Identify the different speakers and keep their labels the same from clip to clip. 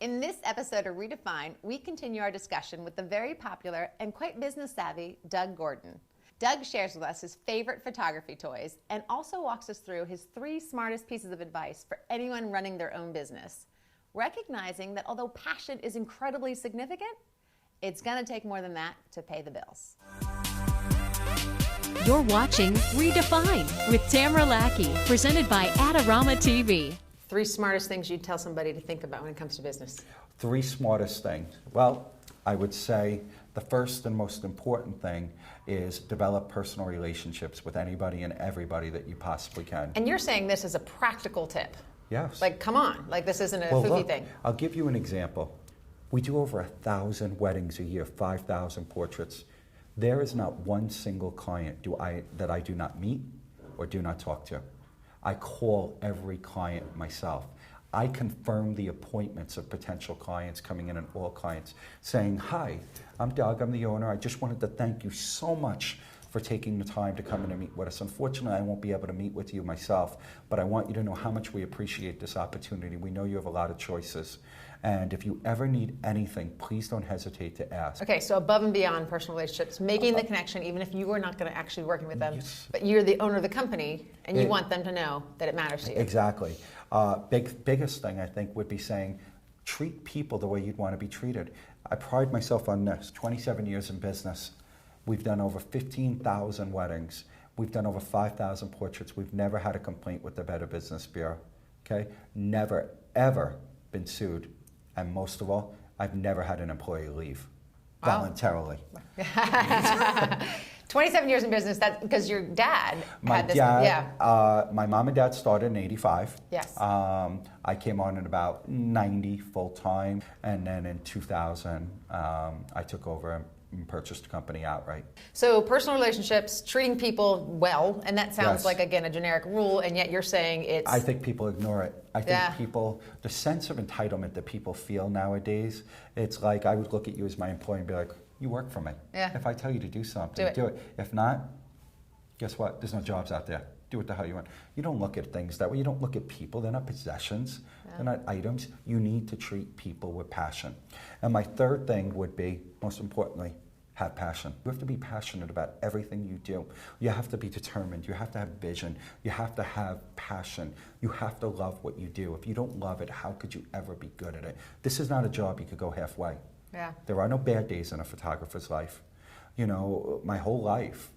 Speaker 1: In this episode of reDefine, we continue our discussion with the very popular and quite business-savvy Doug Gordon. Doug shares with us his favorite photography toys and also walks us through his 3 smartest pieces of advice for anyone running their own business, recognizing that although passion is incredibly significant, it's going to take more than that to pay the bills.
Speaker 2: You're watching reDefine with Tamara Lackey, presented by Adorama TV.
Speaker 1: 3 smartest things you'd tell somebody to think about when it comes to business.
Speaker 3: 3 smartest things. Well, I would say the first and most important thing is develop personal relationships with anybody and everybody that you possibly can.
Speaker 1: And you're saying this is a practical tip.
Speaker 3: Yes.
Speaker 1: Like, come on. Like, this isn't a
Speaker 3: Well,
Speaker 1: foofy
Speaker 3: look,
Speaker 1: thing.
Speaker 3: I'll give you an example. We do over 1,000 weddings a year, 5,000 portraits. There is not one single client that I do not meet or do not talk to. I call every client myself. I confirm the appointments of potential clients coming in and all clients saying, "Hi, I'm Doug, I'm the owner. I just wanted to thank you so much for taking the time to come in and meet with us. Unfortunately, I won't be able to meet with you myself, but I want you to know how much we appreciate this opportunity. We know you have a lot of choices. And if you ever need anything, please don't hesitate to ask."
Speaker 1: Okay, so above and beyond personal relationships, making the connection, even if you are not going to actually be working with them,
Speaker 3: Yes.
Speaker 1: but you're the owner of the company, and you want them to know that it matters to you.
Speaker 3: Exactly. Biggest thing, I think, would be saying, treat people the way you'd want to be treated. I pride myself on this. 27 years in business. We've done over 15,000 weddings. We've done over 5,000 portraits. We've never had a complaint with the Better Business Bureau. Okay? Never, ever been sued. And most of all, I've never had an employee leave voluntarily.
Speaker 1: 27 years in business, that's because your dad
Speaker 3: My
Speaker 1: had this.
Speaker 3: dad, my mom and dad started in '85.
Speaker 1: Yes.
Speaker 3: I came on in about '90 full time, and then in 2000, I took over and purchased the company outright.
Speaker 1: So personal relationships, treating people well, and that sounds
Speaker 3: Yes.
Speaker 1: like, again, a generic rule, and yet you're saying it's...
Speaker 3: I think people ignore it. I think
Speaker 1: Yeah.
Speaker 3: people, the sense of entitlement that people feel nowadays, it's like I would look at you as my employee and be like, "You work for me.
Speaker 1: Yeah.
Speaker 3: If I tell you to do something,
Speaker 1: Do it.
Speaker 3: do it. If not, guess what? There's no jobs out there. Do what the hell you want." You don't look at things that way. You don't look at people. They're not possessions. They're not items. You need to treat people with passion. And my third thing would be, most importantly, have passion. You have to be passionate about everything you do. You have to be determined. You have to have vision. You have to have passion. You have to love what you do. If you don't love it, how could you ever be good at it? This is not a job you could go halfway.
Speaker 1: Yeah.
Speaker 3: There are no bad days in a photographer's life. You know, my whole life,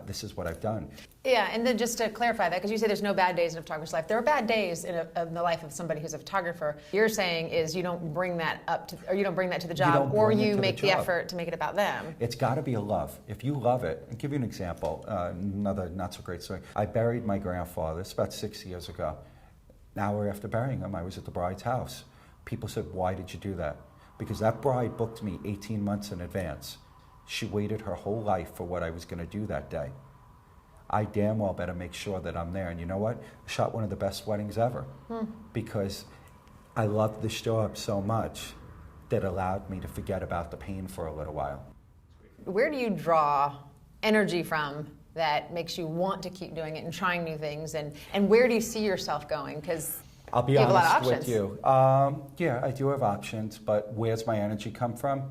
Speaker 3: this is what I've done.
Speaker 1: Yeah, and then just to clarify that, because you say there's no bad days in a photographer's life. There are bad days in the life of somebody who's a photographer. You're saying is you don't bring that up to, or you don't bring that to the job, or you make the effort to make it about them.
Speaker 3: It's got to be a love. If you love it, I'll give you an example, another not so great story. I buried my grandfather, it's about 6 years ago. An hour after burying him, I was at the bride's house. People said, "Why did you do that?" Because that bride booked me 18 months in advance. She waited her whole life for what I was going to do that day. I damn well better make sure that I'm there. And you know what? I shot one of the best weddings ever because I loved this job so much that allowed me to forget about the pain for a little while.
Speaker 1: Where do you draw energy from that makes you want to keep doing it and trying new things? And where do you see yourself going? Because
Speaker 3: I'll be
Speaker 1: you have a lot of
Speaker 3: honest with
Speaker 1: options.
Speaker 3: you. Yeah, I do have options, but where's my energy come from?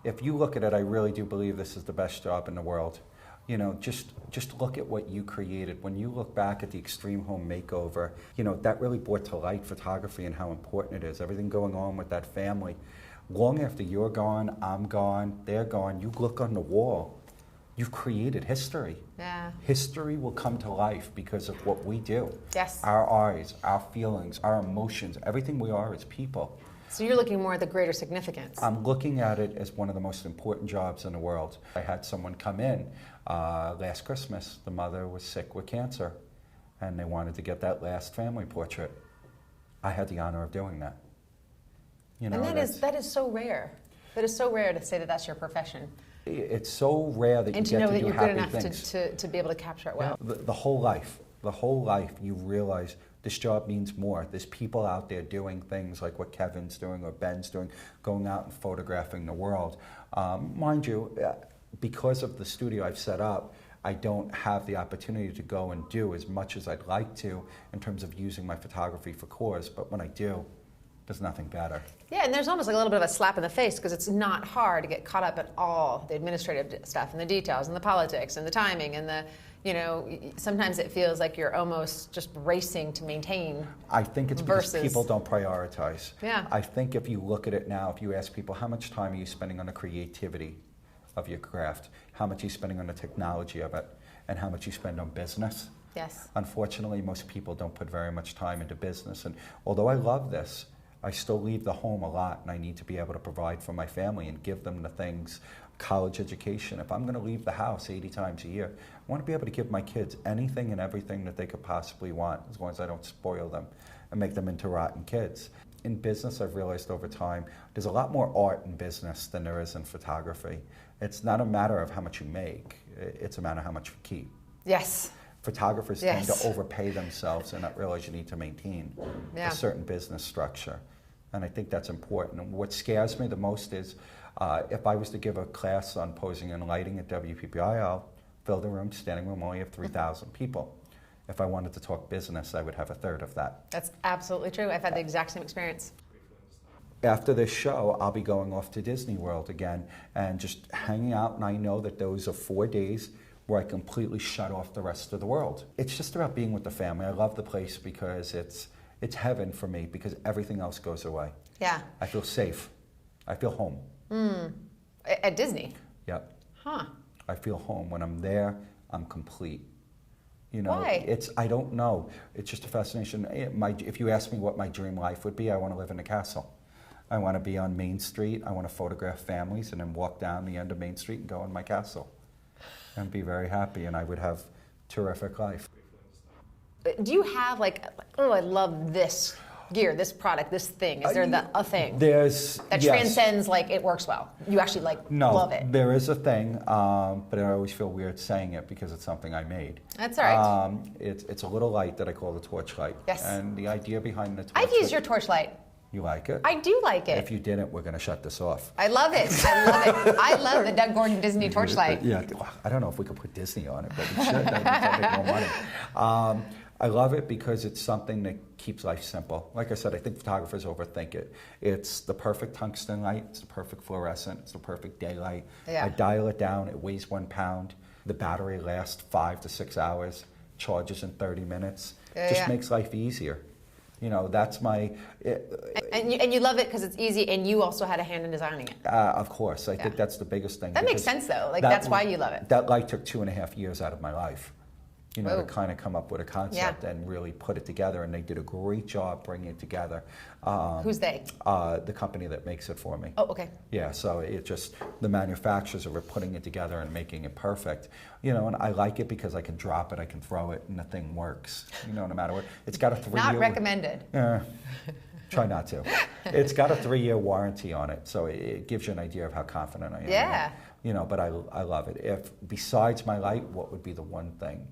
Speaker 3: If you look at it, I really do believe this is the best job in the world. You know, just look at what you created. When you look back at the Extreme Home Makeover, you know, that really brought to light photography and how important it is. Everything going on with that family. Long after you're gone, I'm gone, they're gone, you look on the wall, you've created history.
Speaker 1: Yeah.
Speaker 3: History will come to life because of what we do.
Speaker 1: Yes.
Speaker 3: Our eyes, our feelings, our emotions, everything we are as people.
Speaker 1: So you're looking more at the greater significance.
Speaker 3: I'm looking at it as one of the most important jobs in the world. I had someone come in last Christmas. The mother was sick with cancer, and they wanted to get that last family portrait. I had the honor of doing that. You know,
Speaker 1: and that is so rare. That is so rare to say that that's your profession.
Speaker 3: It's so rare that
Speaker 1: And
Speaker 3: you
Speaker 1: to know
Speaker 3: get to
Speaker 1: that
Speaker 3: do
Speaker 1: you're
Speaker 3: happy
Speaker 1: good enough
Speaker 3: things.
Speaker 1: to be able to capture it well.
Speaker 3: The whole life, you realize this job means more. There's people out there doing things like what Kevin's doing or Ben's doing, going out and photographing the world. Mind you, because of the studio I've set up, I don't have the opportunity to go and do as much as I'd like to in terms of using my photography for cause, but when I do, There's nothing better.
Speaker 1: Yeah, and there's almost like a little bit of a slap in the face because it's not hard to get caught up in all the administrative stuff and the details and the politics and the timing and the, sometimes it feels like you're almost just racing to maintain.
Speaker 3: I think it's because people don't prioritize.
Speaker 1: Yeah.
Speaker 3: I think if you look at it now, if you ask people, how much time are you spending on the creativity of your craft? How much are you spending on the technology of it? And how much you spend on business?
Speaker 1: Yes.
Speaker 3: Unfortunately, most people don't put very much time into business. And although I love this, I still leave the home a lot, and I need to be able to provide for my family and give them the things, college education. If I'm going to leave the house 80 times a year, I want to be able to give my kids anything and everything that they could possibly want, as long as I don't spoil them and make them into rotten kids. In business, I've realized over time, there's a lot more art in business than there is in photography. It's not a matter of how much you make, it's a matter of how much you keep.
Speaker 1: Yes.
Speaker 3: Photographers tend to overpay themselves and not realize you need to maintain a certain business structure. And I think that's important. And what scares me the most is if I was to give a class on posing and lighting at WPPI, I'll fill the room, standing room, only have 3,000 people. If I wanted to talk business, I would have a third of that.
Speaker 1: That's absolutely true. I've had the exact same experience.
Speaker 3: After this show, I'll be going off to Disney World again and just hanging out, and I know that those are 4 days where I completely shut off the rest of the world. It's just about being with the family. I love the place because it's heaven for me because everything else goes away.
Speaker 1: Yeah.
Speaker 3: I feel safe. I feel home.
Speaker 1: At Disney?
Speaker 3: Yep.
Speaker 1: Huh.
Speaker 3: I feel home. When I'm there, I'm complete.
Speaker 1: Why?
Speaker 3: I don't know. It's just a fascination. If you ask me what my dream life would be, I want to live in a castle. I want to be on Main Street. I want to photograph families and then walk down the end of Main Street and go in my castle and be very happy, and I would have terrific life.
Speaker 1: Do you have I love this gear, this product, this thing? Is there a thing that transcends it works well? You actually love it?
Speaker 3: There is a thing, but I always feel weird saying it because it's something I made.
Speaker 1: That's all right.
Speaker 3: It's a little light that I call the torchlight.
Speaker 1: Yes.
Speaker 3: And the idea behind the torchlight.
Speaker 1: I've used your torchlight.
Speaker 3: You like it?
Speaker 1: I do like it.
Speaker 3: If you didn't, we're going to shut this off.
Speaker 1: I love it. I love it. I love the Doug Gordon Disney torchlight.
Speaker 3: Yeah, I don't know if we could put Disney on it, but we should. That would make more money. I love it because it's something that keeps life simple. Like I said, I think photographers overthink it. It's the perfect tungsten light. It's the perfect fluorescent. It's the perfect daylight.
Speaker 1: Yeah.
Speaker 3: I dial it down. It weighs 1 pound. The battery lasts 5 to 6 hours. Charges in 30 minutes. Just makes life easier. That's my...
Speaker 1: And you love it because it's easy, and you also had a hand in designing it.
Speaker 3: Of course. I think that's the biggest thing.
Speaker 1: That makes sense, though. That's why you love it.
Speaker 3: That light took 2.5 years out of my life. To kind of come up with a concept and really put it together, and they did a great job bringing it together.
Speaker 1: Who's they?
Speaker 3: The company that makes it for me.
Speaker 1: Oh, okay.
Speaker 3: Yeah, so it just, the manufacturers are putting it together and making it perfect. And I like it because I can drop it, I can throw it, and the thing works. No matter what. It's got a 3-year...
Speaker 1: Not recommended.
Speaker 3: Try not to. It's got a 3-year warranty on it, so it gives you an idea of how confident I am.
Speaker 1: Yeah.
Speaker 3: But I love it. If besides my light, what would be the one thing?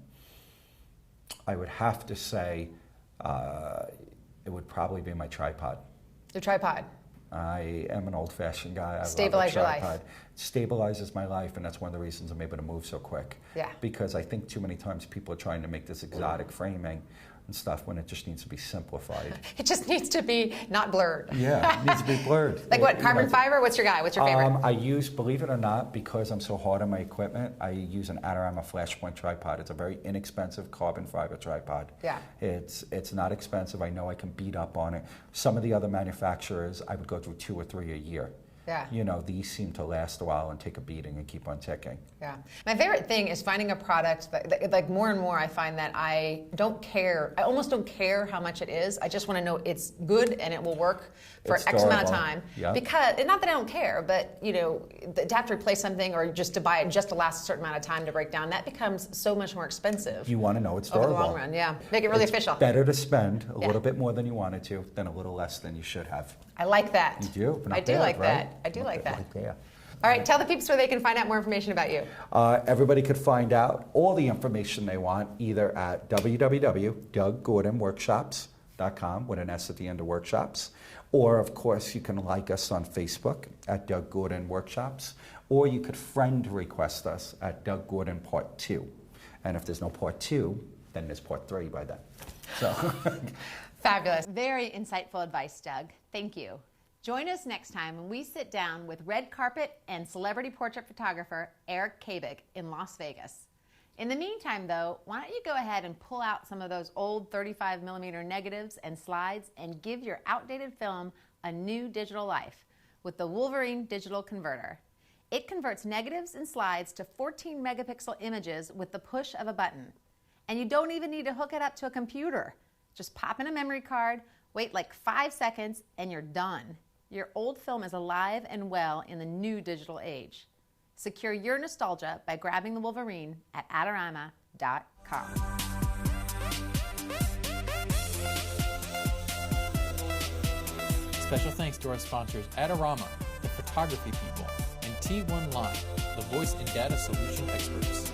Speaker 3: I would have to say it would probably be my tripod.
Speaker 1: The tripod.
Speaker 3: I am an old-fashioned guy. I
Speaker 1: Stabilize your
Speaker 3: love a tripod.
Speaker 1: life.
Speaker 3: It stabilizes my life, and that's one of the reasons I'm able to move so quick.
Speaker 1: Yeah.
Speaker 3: Because I think too many times people are trying to make this exotic framing and stuff when it just needs to be simplified.
Speaker 1: It just needs to be not blurred.
Speaker 3: Yeah, it needs to be blurred.
Speaker 1: What, carbon fiber? What's your guy? What's your favorite?
Speaker 3: I use, believe it or not, because I'm so hard on my equipment, I use an Adorama Flashpoint tripod. It's a very inexpensive carbon fiber tripod.
Speaker 1: Yeah.
Speaker 3: It's not expensive. I know I can beat up on it. Some of the other manufacturers, I would go through 2 or 3 a year.
Speaker 1: Yeah.
Speaker 3: These seem to last a while and take a beating and keep on ticking.
Speaker 1: Yeah. My favorite thing is finding a product that more and more I find that I don't care. I almost don't care how much it is. I just want to know it's good and it will work for X amount of time.
Speaker 3: Yeah.
Speaker 1: Because, and not that I don't care, but to have to replace something or just to buy it just to last a certain amount of time to break down, that becomes so much more expensive.
Speaker 3: You want to know it's durable.
Speaker 1: Over the long run, yeah. Make it really official.
Speaker 3: Better to spend a little bit more than you wanted to than a little less than you should have.
Speaker 1: I like that.
Speaker 3: You do?
Speaker 1: I do like that. I do like that. All right, tell the peeps where they can find out more information about you.
Speaker 3: Everybody could find out all the information they want either at www.DougGordonWorkshops.com with an S at the end of workshops. Or, of course, you can like us on Facebook at Doug Gordon Workshops. Or you could friend request us at Doug Gordon Part 2. And if there's no Part 2, then there's Part 3 by then. So,
Speaker 1: Fabulous. Very insightful advice, Doug. Thank you. Join us next time when we sit down with red carpet and celebrity portrait photographer Eric Kabig in Las Vegas. In the meantime, though, why don't you go ahead and pull out some of those old 35mm negatives and slides and give your outdated film a new digital life with the Wolverine Digital Converter. It converts negatives and slides to 14 megapixel images with the push of a button. And you don't even need to hook it up to a computer. Just pop in a memory card, wait like 5 seconds, and you're done. Your old film is alive and well in the new digital age. Secure your nostalgia by grabbing the Wolverine at Adorama.com.
Speaker 4: Special thanks to our sponsors, Adorama, the photography people, and T1 Line, the voice and data solution experts.